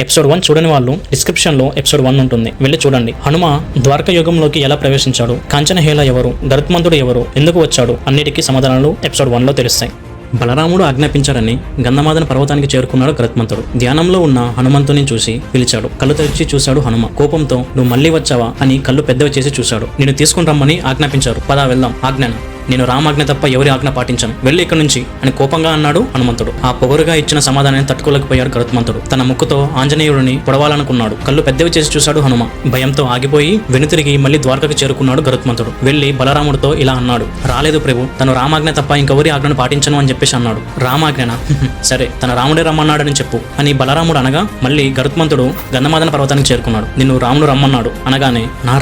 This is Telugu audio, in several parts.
ఎపిసోడ్ 1 చూడని వాళ్ళు డిస్క్రిప్షన్ లో ఎపిసోడ్ 1 ఉంటుంది, వెళ్ళి చూడండి. హనుమ ద్వారక యుగంలోకి ఎలా ప్రవేశించాడు, కాంచనహేళ ఎవరు, గరుత్మంతుడు ఎవరు, ఎందుకు వచ్చాడు అన్నిటికీ సమాధానాలు ఎపిసోడ్ 1 లో తెలుస్తాయి. బలరాముడు ఆజ్ఞాపించాడని గంధమాదన పర్వతానికి చేరుకున్నాడు గరుత్మంతుడు. ధ్యానంలో ఉన్న హనుమంతుని చూసి పిలిచాడు. కళ్ళు తెరిచి చూశాడు హనుమ. కోపంతో నువ్వు మళ్ళీ వచ్చావా అని కళ్ళు పెద్దవి చేసి చూశాడు. నేను తీసుకుని రమ్మని ఆజ్ఞాపించారు, పదా వెళ్దాం. ఆజ్ఞన నేను రామాజ్ఞ తప్ప ఎవరి ఆజ్ఞ పాటించను, వెళ్ళి ఇక్కడి నుంచి అని కోపంగా అన్నాడు హనుమంతుడు. ఆ పొగరుగా ఇచ్చిన సమాధానాన్ని తట్టుకోలేకపోయాడు గరుత్మంతుడు. తన ముక్కుతో ఆంజనేయుడిని పొడవాలనుకున్నాడు. కళ్ళు పెద్దవి చేసి చూశాడు హనుమ. భయంతో ఆగిపోయి వెనుతిరిగి మళ్ళీ ద్వారకకు చేరుకున్నాడు గరుత్మంతుడు. వెళ్లి బలరాముడితో ఇలా అన్నాడు, రాలేదు ప్రభు, తను రామాజ్ఞ తప్ప ఇంకెవరి ఆజ్ఞను పాటించను అని చెప్పేసి అన్నాడు. రామాజ్ఞన? సరే, తన రాముడే రమ్మన్నాడని చెప్పు అని బలరాముడు అనగా మళ్ళీ గరుత్మంతుడు గంధమాదన పర్వతానికి చేరుకున్నాడు. నిన్ను రాముడు రమ్మన్నాడు అనగానే నా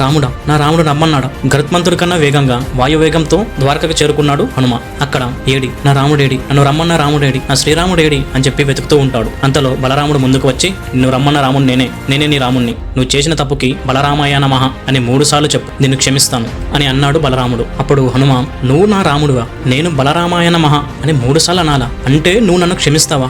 రాముడు రమ్మన్నాడా? గరుత్మంతుడి కన్నా వేగంగా వాయువేగంతో ద్వారకకు చేరుకున్నాడు హనుమ. అక్కడ ఏడి నా రాముడేడి, నన్ను రమ్మన్న రాముడేడి, నా శ్రీరాముడేడి అని చెప్పి వెతుకుతూ ఉంటాడు. అంతలో బలరాముడు ముందుకు వచ్చి నిన్ను రమ్మన్న రాముడు నేనే నీ రాముణ్ణి, నువ్వు చేసిన తప్పుకి బలరామాయ నమః అని 3 సార్లు చెప్పు, నిన్ను క్షమిస్తాను అని అన్నాడు బలరాముడు. అప్పుడు హనుమ, నువ్వు నా రాముడువా, నేను బలరామాయ నమః అని 3 సార్లు అనాలా, అంటే నువ్వు నన్ను క్షమిస్తావా?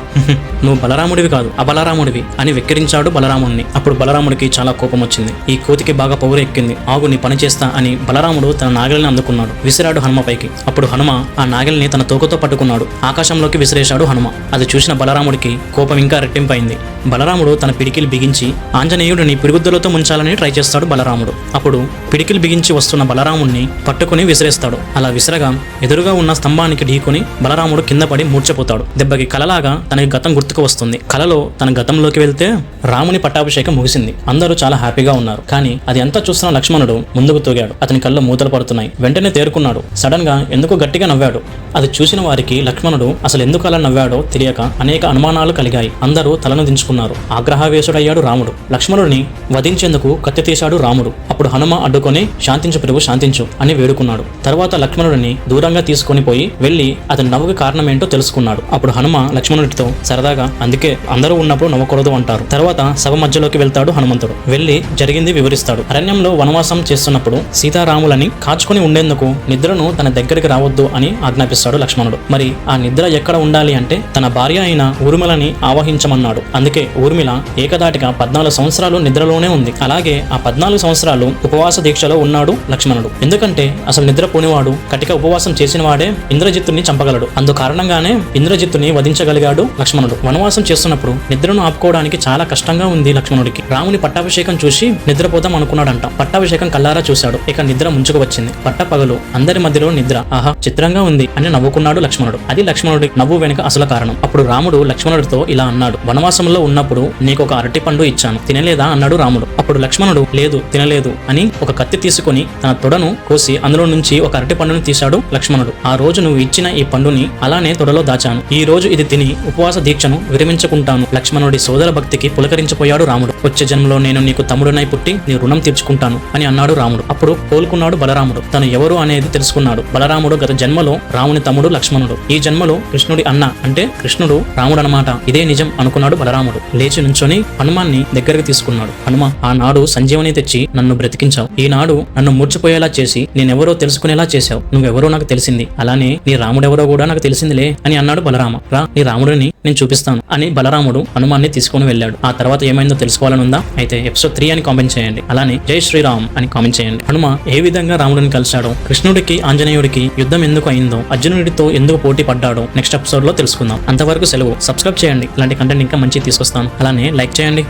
నువ్వు బలరాముడివి కాదు, అబలరాముడివి అని వెక్కిరించాడు బలరాముడిని. అప్పుడు బలరాముడికి చాలా కోపం వచ్చింది. ఈ కోతికి బాగా పౌరు ఎక్కింది, ఆగు నీ పని చేస్తా అని బలరాముడు తన నాగలిని అందుకున్నాడు. విసిరాడు హనుమ పైకి. అప్పుడు హనుమ ఆ నాగలిని తన తోకతో పట్టుకున్నాడు. ఆకాశంలోకి విసిరేశాడు హనుమ. అది చూసిన బలరాముడికి కోపం ఇంకా రెట్టింపైంది. బలరాముడు తన పిడికిలు బిగించి ఆంజనేయుడిని పిరుగుద్దులతో ముంచాలని ట్రై చేస్తాడు బలరాముడు. అప్పుడు పిడికిలు బిగించి వస్తున్న బలరాముడిని పట్టుకుని విసిరేస్తాడు. అలా విసిరగా ఎదురుగా ఉన్న స్తంభానికి ఢీకొని బలరాముడు కింద పడి మూర్ఛపోతాడు. దెబ్బకి కలలాగా తనకి గతం గుర్తుకు వస్తుంది. కలలో తన గతంలోకి వెళ్తే రాముని పట్టాభిషేకం ముగిసింది. అందరూ చాలా హ్యాపీగా ఉన్నారు. కానీ అది అంతా చూస్తున్న లక్ష్మణుడు ముందుకు తోగాడు. అతని కళ్ళు మూతలు పడుతున్నాయి. వెంటనే తేరుకున్నాడు. సడన్ గా ఎందుకు గట్టిగా నవ్వాడు. అది చూసిన వారికి లక్ష్మణుడు అసలు ఎందుకు అలా నవ్వాడో తెలియక అనేక అనుమానాలు కలిగాయి. అందరూ తలను దించుకున్నారు. ఆగ్రహావేశుడయ్యాడు రాముడు. లక్ష్మణుడిని వధించేందుకు కత్తి తీశాడు రాముడు. అప్పుడు హనుమ అడ్డుకొని శాంతించు ప్రభు, శాంతించు అని వేడుకున్నాడు. తర్వాత లక్ష్మణుడిని దూరంగా తీసుకొని పోయి వెళ్లి అతని నవ్వుకి కారణం ఏంటో తెలుసుకున్నాడు. అప్పుడు హనుమ లక్ష్మణుడితో సరదాగా, అందుకే అందరూ ఉన్నప్పుడు నవ్వకూడదు అంటారు. తర్వాత సభ మధ్యలోకి వెళ్తాడు హనుమంతుడు. వెళ్లి జరిగింది వివరిస్తాడు. అరణ్యంలో వనవాసం చేస్తున్నప్పుడు సీతారాములని కాచుకొని ఉండేందుకు నిద్రను తన దగ్గరికి రావద్దు అని ఆజ్ఞాపిస్తాడు లక్ష్మణుడు. మరి ఆ నిద్ర ఎక్కడ ఉండాలి అంటే తన భార్య అయిన ఊర్మిళని ఆవహించమన్నాడు. అందుకే ఊర్మిళ ఏకదాటిగా 14 సంవత్సరాలు నిద్రలోనే ఉంది. అలాగే ఆ 14 సంవత్సరాలు ఉపవాస దీక్షలో ఉన్నాడు లక్ష్మణుడు. ఎందుకంటే అసలు నిద్ర పోనివాడు కటిక ఉపవాసం చేసిన వాడే ఇంద్రజిత్తుని చంపగలడు. అందు కారణంగానే ఇంద్రజిత్తుని వధించగలిగాడు లక్ష్మణుడు. వనవాసం చేస్తున్నప్పుడు నిద్రను ఆపుకోవడానికి చాలా కష్టంగా ఉంది లక్ష్మణుడికి. రాముని పట్టాభిషేకం చూసి నిద్రపోదాం అనుకున్నాడంట. పట్టాభిషేకం కల్లారా చూశాడు. ఇక నిద్ర ముంచుకు వచ్చింది. పట్టపగలు అందరి మధ్యలో నిద్ర, ఆహా చిత్రంగా ఉంది అని నవ్వుకున్నాడు లక్ష్మణుడు. అది లక్ష్మణుడి నవ్వు వెనుక అసలు కారణం. అప్పుడు రాముడు లక్ష్మణుడితో ఇలా అన్నాడు, వనవాసంలో ఉన్నప్పుడు నీకు ఒక అరటి పండు ఇచ్చాను, తినలేదా అన్నాడు రాముడు. అప్పుడు లక్ష్మణుడు లేదు తినలేదు అని ఒక కత్తి తీసుకుని తన తొడను కోసి అందులో నుంచి ఒక అరటి పండును తీశాడు లక్ష్మణుడు. ఆ రోజు నువ్వు ఇచ్చిన ఈ పండుని అలానే తొడలో దాచాను. ఈ రోజు ఇది తిని ఉపవాస దీక్షను విరమించుకుంటాను. లక్ష్మణుడి సోదర భక్తికి పులకరించిపోయాడు రాముడు. వచ్చే జన్మలో నేను నీకు తమ్ముడునై పుట్టి నీ రుణం తీర్చుకుంటాను అని అన్నాడు రాముడు. అప్పుడు కోలుకున్నాడు బలరాముడు. తను ఎవరు అనేది తెలుసుకున్నాడు. బలరాముడు గత జన్మలో రాముని తమ్ముడు లక్ష్మణుడు, ఈ జన్మలో కృష్ణుడి అన్న, అంటే కృష్ణుడు రాముడు అనమాట. ఇదే నిజం అనుకున్నాడు బలరాముడు. లేచి నుంచొని హనుమాన్ని దగ్గరికి తీసుకున్నాడు. హనుమ, ఆనాడు సంజీవని తెచ్చి నన్ను బ్రతికించావు. ఈనాడు నన్ను మూర్చిపోయేలా చేసి నేనెవరో తెలుసుకునేలా చేశావు. నువ్వెవరో నాకు తెలిసింది, అలానే నీ రాముడెవరో కూడా నాకు తెలిసిందిలే అని అన్నాడు బలరామ. రా, నీ రాముడిని నేను చూపిస్తాను అని బలరాముడు హనుమాన్ని తీసుకుని వెళ్ళాడు. ఆ తర్వాత ఏమైందో తెలుసుకోవాలనుందా? అయితే ఎపిసోడ్ 3 అని కామెంట్ చేయండి. అలానే జై శ్రీరామ్ అని కామెంట్ చేయండి. హనుమ ఏ విధంగా రాముడిని కలిశాడో, కృష్ణుడికి ఆంజనేయుడికి యుద్ధం ఎందుకు అయిందో, అర్జునుడితో ఎందుకు పోటీ పడ్డాడో నెక్స్ట్ ఎపిసోడ్ లో తెలుసుకుందాం. అంతవరకు సెలవు. సబ్స్క్రైబ్ చేయండి, ఇలాంటి కంటెంట్ ఇంకా మంచి తీసుకొస్తాను. అలానే లైక్ చేయండి.